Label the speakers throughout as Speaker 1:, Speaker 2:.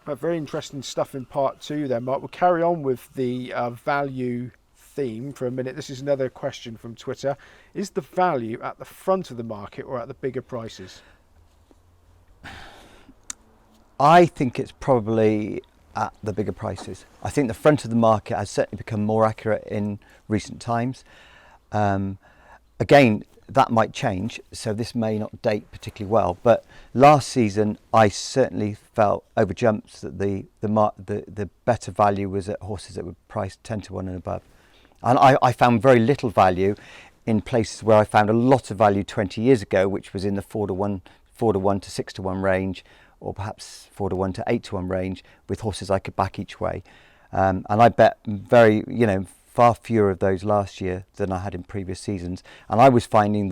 Speaker 1: Very interesting stuff in part two there, Mark. We'll carry on with the value theme for a minute. This is another question from Twitter. Is the value at the front of the market or at the bigger prices?
Speaker 2: I think it's probably at the bigger prices. I think the front of the market has certainly become more accurate in recent times. Again, that might change, so this may not date particularly well. But last season, I certainly felt over jumps that the better value was at horses that were priced 10 to 1 and above. And I found very little value in places where I found a lot of value 20 years ago, which was in the 4 to 1 to 6 to 1 range, or perhaps 4 to 1 to 8 to 1 range, with horses I could back each way. And I bet far fewer of those last year than I had in previous seasons. And I was finding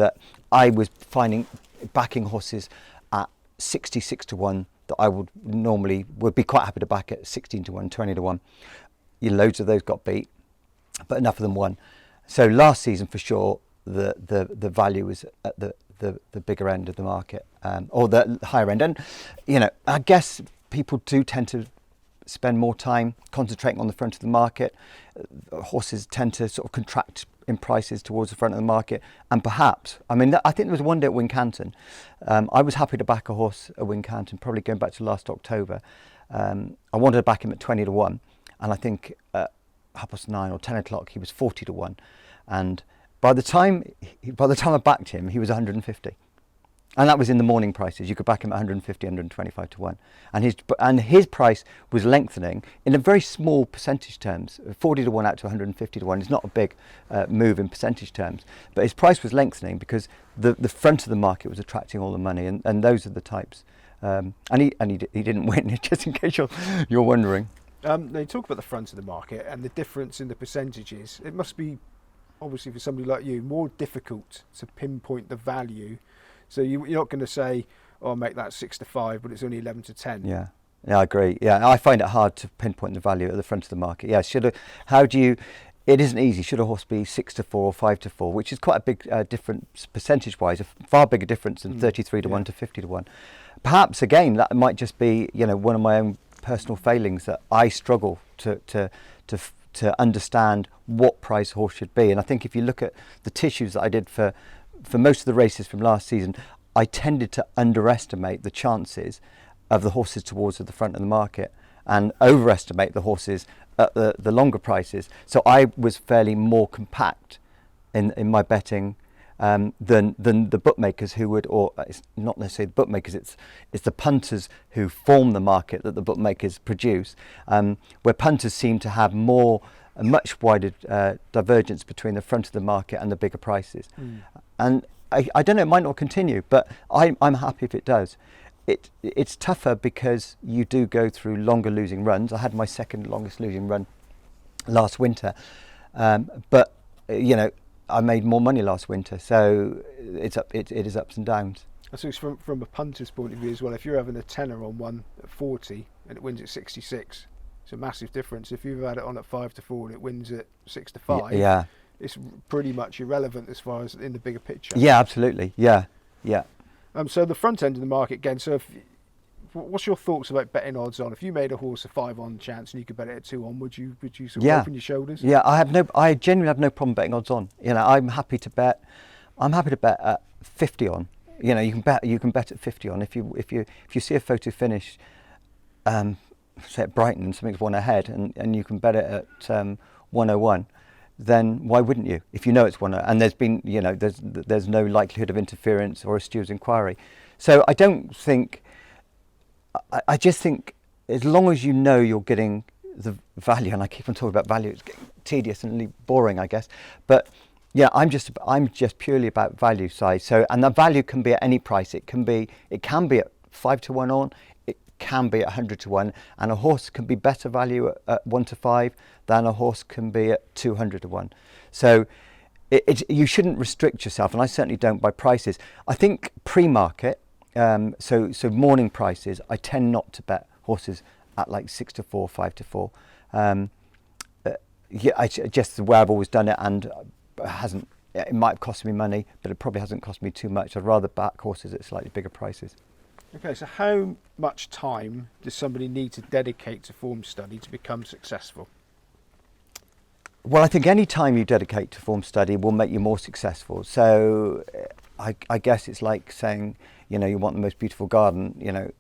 Speaker 2: backing horses at 66 to 1 that I would be quite happy to back at 16 to 1, 20 to 1. Loads of those got beat, but enough of them won. So last season, for sure, the value was at the bigger end of the market, or the higher end. And I guess people do tend to spend more time concentrating on the front of the market. Horses tend to sort of contract in prices towards the front of the market, and perhaps, I think there was one day at Wincanton, I was happy to back a horse at Wincanton, probably going back to last October. I wanted to back him at 20 to 1, and I think at 9:30 or 10 o'clock he was 40 to 1, and by the time I backed him, he was 150. And that was in the morning prices. You could back him at 150, 125 to 1. And his price was lengthening in a very small percentage terms. 40 to 1 out to 150 to 1 is not a big move in percentage terms. But his price was lengthening because the front of the market was attracting all the money. And those are the types. And he didn't win, just in case you're wondering.
Speaker 1: Now you talk about the front of the market and the difference in the percentages. It must be, obviously for somebody like you, more difficult to pinpoint the value. So you're not going to say, "Oh, make that 6 to 5," but it's only 11 to 10.
Speaker 2: Yeah, I agree. Yeah, I find it hard to pinpoint the value at the front of the market. Yeah, it isn't easy. Should a horse be 6 to 4 or 5 to 4, which is quite a big difference percentage-wise, a far bigger difference than 33 to 1 to 50 to 1. Perhaps again that might just be one of my own personal failings, that I struggle to understand what price a horse should be. And I think if you look at the tissues that I did for most of the races from last season, I tended to underestimate the chances of the horses towards the front of the market and overestimate the horses at the longer prices. So I was fairly more compact in my betting than the bookmakers who would, or it's not necessarily the bookmakers, it's the punters who form the market that the bookmakers produce, where punters seem to have a much wider divergence between the front of the market and the bigger prices. And I don't know, it might not continue, but I'm happy if it does. It's tougher because you do go through longer losing runs. I had my second longest losing run last winter, but I made more money last winter, so it is ups and downs.
Speaker 1: I suppose from a punter's point of view as well, if you're having a tenner on one at 40 and it wins at 66, it's a massive difference. If you've had it on at 5 to 4 and it wins at 6 to 5,
Speaker 2: yeah,
Speaker 1: it's pretty much irrelevant as far as in the bigger picture.
Speaker 2: Yeah, absolutely. Yeah.
Speaker 1: So the front end of the market again. So what's your thoughts about betting odds on? If you made a horse a 5 on chance and you could bet it at 2 on, would you sort of open your shoulders?
Speaker 2: Yeah, I genuinely have no problem betting odds on. I'm happy to bet at 50 on. You can bet at 50 on. If you see a photo finish, say at Brighton and something's one ahead, and you can bet it at 101. Then why wouldn't you? If you know it's 101, and there's been, there's no likelihood of interference or a steward's inquiry. So I don't think. I just think as long as you're getting the value, and I keep on talking about value, it's getting tedious and boring, I guess. But yeah, I'm just purely about value size. So, and the value can be at any price. It can be at 5 to 1 on. It can be at 100 to 1, and a horse can be better value at 1 to 5 than a horse can be at 200 to 1. So you shouldn't restrict yourself, and I certainly don't, by prices. I think pre-market, so morning prices, I tend not to bet horses at like 6 to 4, 5 to 4. Just the way I've always done it, and it might have cost me money, but it probably hasn't cost me too much. I'd rather back horses at slightly bigger prices.
Speaker 1: Okay, so how much time does somebody need to dedicate to form study to become successful?
Speaker 2: Well, I think any time you dedicate to form study will make you more successful. So I guess it's like saying, you want the most beautiful garden.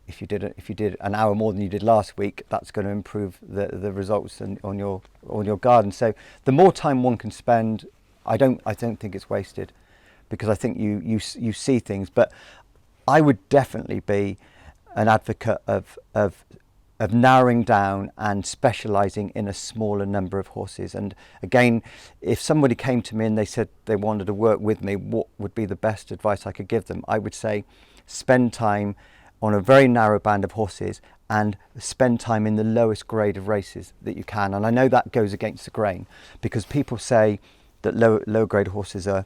Speaker 2: If you did an hour more than you did last week, that's going to improve the results on your garden. So the more time one can spend, I don't think it's wasted, because I think you see things. But I would definitely be an advocate of narrowing down and specialising in a smaller number of horses. And again, if somebody came to me and they said they wanted to work with me, what would be the best advice I could give them? I would say spend time on a very narrow band of horses and spend time in the lowest grade of races that you can. And I know that goes against the grain, because people say that low grade horses are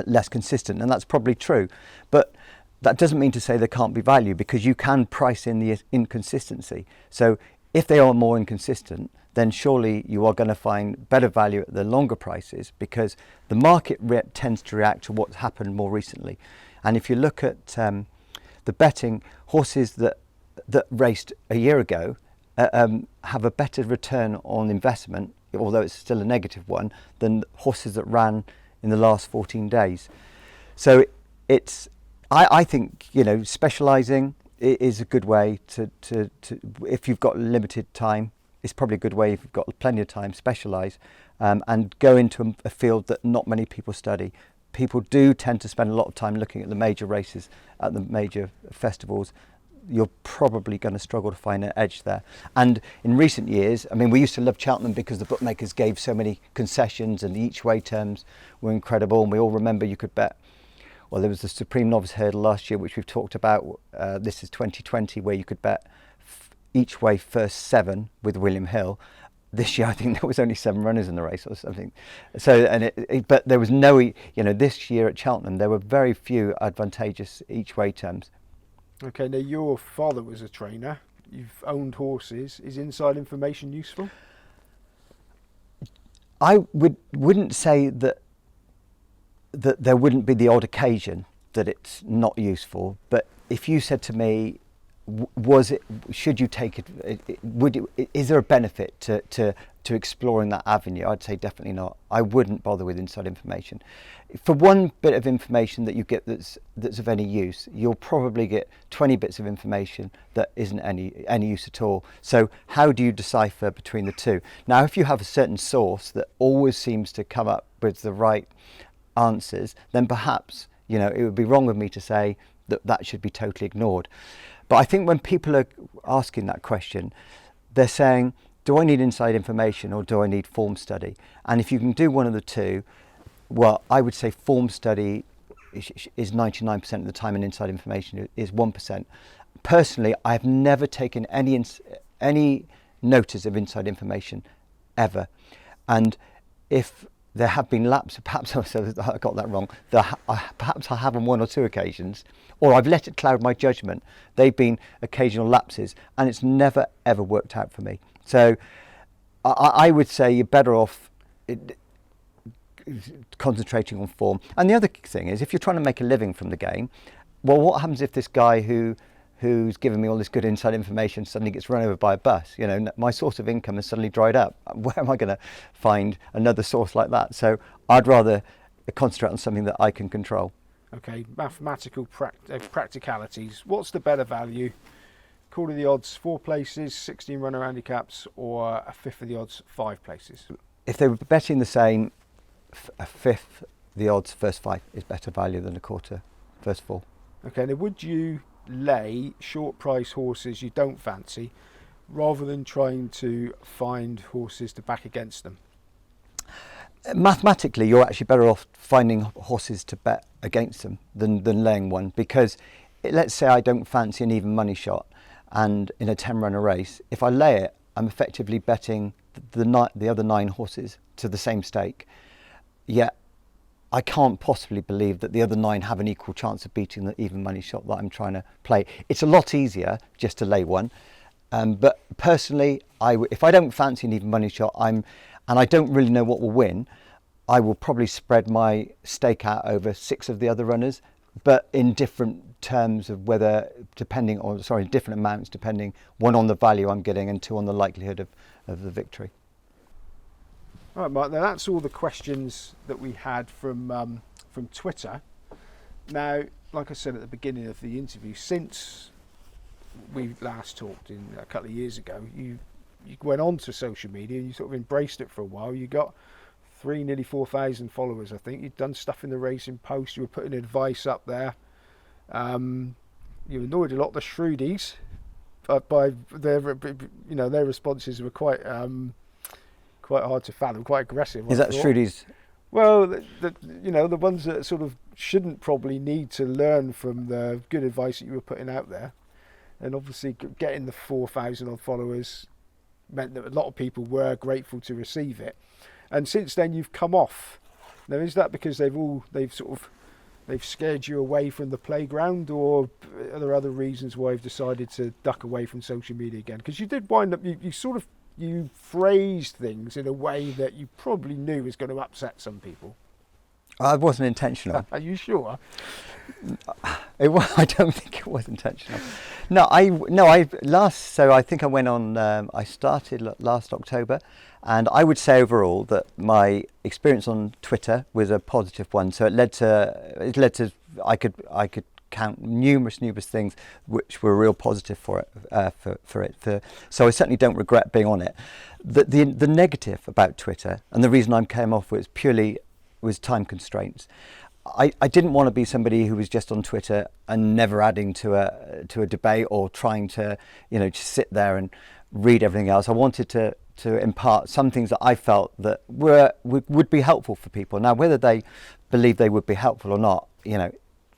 Speaker 2: less consistent, and that's probably true. But that doesn't mean to say there can't be value, because you can price in the inconsistency. So if they are more inconsistent, then surely you are going to find better value at the longer prices, because the market tends to react to what's happened more recently. And if you look at the betting, horses that raced a year ago have a better return on investment, although it's still a negative one, than horses that ran in the last 14 days. So I think specialising is a good way to if you've got limited time. It's probably a good way, if you've got plenty of time, specialise and go into a field that not many people study. People do tend to spend a lot of time looking at the major races, at the major festivals. You're probably going to struggle to find an edge there. And in recent years, we used to love Cheltenham because the bookmakers gave so many concessions and the each way terms were incredible. And we all remember you could bet. Well, there was the Supreme Novice Hurdle last year, which we've talked about. This is 2020, where you could bet each way first 7 with William Hill. This year, I think there was only 7 runners in the race or something. So, but there was no, this year at Cheltenham, there were very few advantageous each way terms.
Speaker 1: Okay, now your father was a trainer. You've owned horses. Is inside information useful?
Speaker 2: I wouldn't say that there wouldn't be the odd occasion that it's not useful. But if you said to me, should you take it, is there a benefit to exploring that avenue? I'd say definitely not. I wouldn't bother with inside information. For one bit of information that you get that's of any use, you'll probably get 20 bits of information that isn't any use at all. So how do you decipher between the two? Now, if you have a certain source that always seems to come up with the right answers, then perhaps it would be wrong of me to say that should be totally ignored. But I think when people are asking that question, they're saying, do I need inside information or do I need form study? And if you can do one of the two, well, I would say form study is 99% of the time and inside information is 1%. Personally, I have never taken any notice of inside information ever. And if there have been lapses, perhaps I got that wrong, perhaps I have on 1 or 2 occasions, or I've let it cloud my judgment. They've been occasional lapses, and it's never ever worked out for me. So I would say you're better off concentrating on form. And the other thing is, if you're trying to make a living from the game, well, what happens if this guy who's given me all this good inside information suddenly gets run over by a bus? My source of income has suddenly dried up. Where am I going to find another source like that? So I'd rather concentrate on something that I can control.
Speaker 1: Okay, mathematical practicalities. What's the better value? Quarter of the odds, 4 places, 16 runner handicaps, or a fifth of the odds, 5 places?
Speaker 2: If they were betting the same, a fifth the odds first 5 is better value than a quarter first 4.
Speaker 1: Okay, now would you lay short price horses you don't fancy rather than trying to find horses to back against them?
Speaker 2: Mathematically, you're actually better off finding horses to bet against them than laying one, because let's say I don't fancy an even money shot, and in a 10 runner race, if I lay it, I'm effectively betting the other 9 horses to the same stake. Yet I can't possibly believe that the other 9 have an equal chance of beating the even money shot that I'm trying to play. It's a lot easier just to lay one. But personally, if I don't fancy an even money shot, and I don't really know what will win, I will probably spread my stake out over 6 of the other runners, but in different terms of whether, different amounts depending, one on the value I'm getting and two on the likelihood of the victory.
Speaker 1: All right, Mark. Now that's all the questions that we had from Twitter. Now, like I said at the beginning of the interview, since we last talked a couple of years ago, you went on to social media and you sort of embraced it for a while. You got nearly 4,000 followers, I think. You'd done stuff in the Racing Post. You were putting advice up there. You annoyed a lot of the Shrewdies by their responses were quite hard to fathom, quite aggressive.
Speaker 2: Is that Shrewdies?
Speaker 1: Well, the ones that sort of shouldn't probably need to learn from the good advice that you were putting out there. And obviously getting the 4,000 odd followers meant that a lot of people were grateful to receive it. And since then you've come off. Now, is that because they've scared you away from the playground, or are there other reasons why you've decided to duck away from social media again? Because you did wind up, you phrased things in a way that you probably knew was going to upset some people.
Speaker 2: It wasn't intentional.
Speaker 1: Are you sure?
Speaker 2: I don't think it was intentional. I think I went on. I started last October, and I would say overall that my experience on Twitter was a positive one. So it led to I could count numerous things which were real positive for it. So I certainly don't regret being on it. The negative about Twitter, and the reason I came off was time constraints. I didn't want to be somebody who was just on Twitter and never adding to a debate or trying to just sit there and read everything else. I wanted to impart some things that I felt that would be helpful for people. Now, whether they believe they would be helpful or not,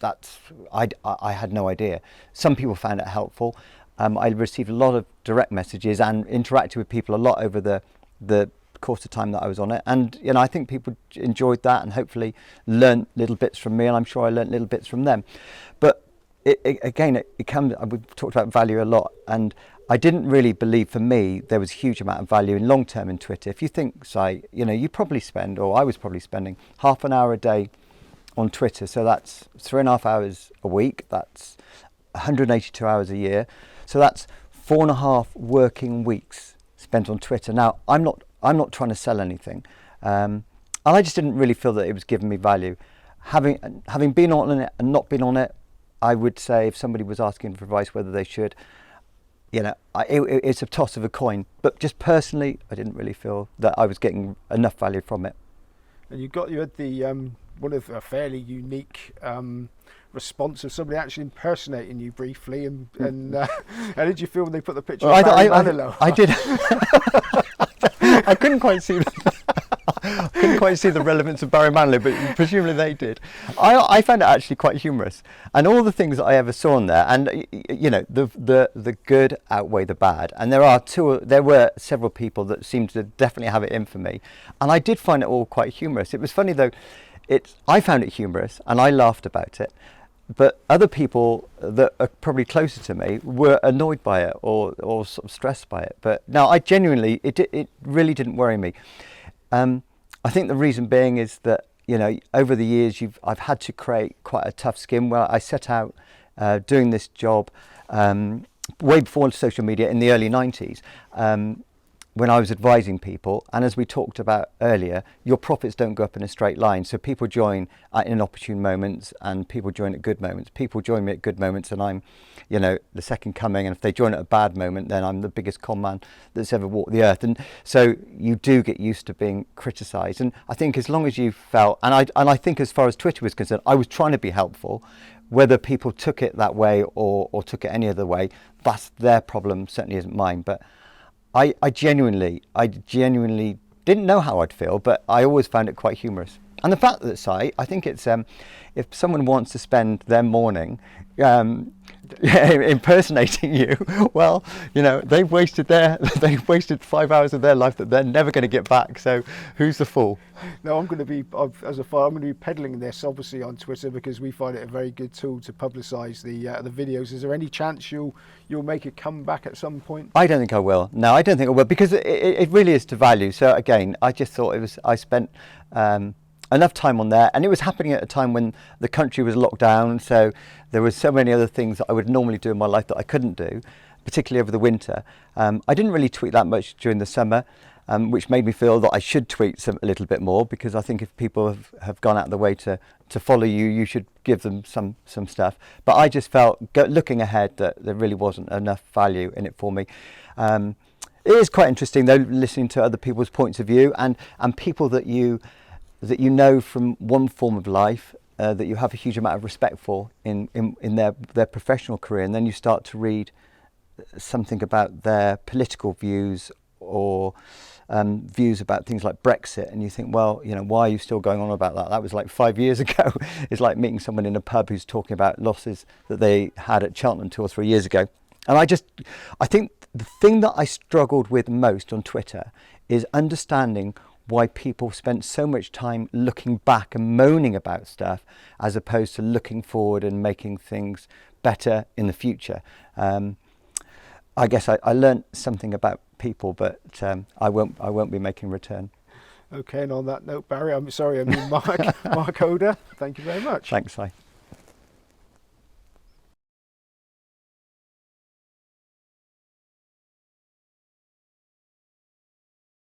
Speaker 2: that's I had no idea. Some people found it helpful. I received a lot of direct messages and interacted with people a lot over the course of time that I was on it, and I think people enjoyed that and hopefully learned little bits from me, and I'm sure I learned little bits from them. But it comes, we've talked about value a lot, and I didn't really believe, for me, there was a huge amount of value in long term in Twitter. If you think, say, you probably spend, or I was probably spending half an hour a day on Twitter, so that's 3.5 hours a week, that's 182 hours a year, so that's 4.5 working weeks spent on Twitter. Now, I'm not trying to sell anything, and I just didn't really feel that it was giving me value. Having been on it and not been on it, I would say if somebody was asking for advice whether they should, it's a toss of a coin. But just personally, I didn't really feel that I was getting enough value from it.
Speaker 1: And you had the one of a fairly unique response of somebody actually impersonating you briefly, and how did you feel when they put the picture of Barry Manilow?
Speaker 2: I did. I couldn't quite see the relevance of Barry Manilow, but presumably they did. I found it actually quite humorous, and all the things that I ever saw on there, and the good outweigh the bad. And there were several people that seemed to definitely have it in for me, and I did find it all quite humorous. It was funny though. I found it humorous, and I laughed about it. But other people that are probably closer to me were annoyed by it or sort of stressed by it. But no, I genuinely, it really didn't worry me. I think the reason being is that, over the years I've had to create quite a tough skin. Well, I set out doing this job way before social media in the early 90s. When I was advising people, and as we talked about earlier, your profits don't go up in a straight line. So people join in inopportune moments, and people join at good moments. People join me at good moments, and I'm, the second coming. And if they join at a bad moment, then I'm the biggest con man that's ever walked the earth. And so you do get used to being criticised. And I think as long as you felt, and I think as far as Twitter was concerned, I was trying to be helpful. Whether people took it that way or took it any other way, that's their problem. Certainly isn't mine. But I genuinely didn't know how I'd feel, but I always found it quite humorous. And the fact that, I think it's if someone wants to spend their morning impersonating you, well, they've wasted 5 hours of their life that they're never going to get back. So who's the fool?
Speaker 1: No, I'm going to be peddling this obviously on Twitter because we find it a very good tool to publicise the videos. Is there any chance you'll make a comeback at some point?
Speaker 2: I don't think I will. No, I don't think I will, because it really is to value. So again, I just thought I spent enough time on there, and it was happening at a time when the country was locked down, so there were so many other things that I would normally do in my life that I couldn't do, particularly over the winter. I didn't really tweet that much during the summer, which made me feel that I should tweet a little bit more, because I think if people have gone out of the way to follow you, you should give them some stuff. But I just felt, looking ahead, that there really wasn't enough value in it for me. It is quite interesting though, listening to other people's points of view, and people that you know from one form of life, that you have a huge amount of respect for in their professional career, and then you start to read something about their political views, or views about things like Brexit, and you think, well, why are you still going on about that? That was like 5 years ago. It's like meeting someone in a pub who's talking about losses that they had at Cheltenham 2 or 3 years ago. And I think the thing that I struggled with most on Twitter is understanding why people spent so much time looking back and moaning about stuff, as opposed to looking forward and making things better in the future. I guess I learned something about people, but I won't be making return.
Speaker 1: Okay, and on that note, Barry, Mark Oder, thank you very much.
Speaker 2: Thanks, Si.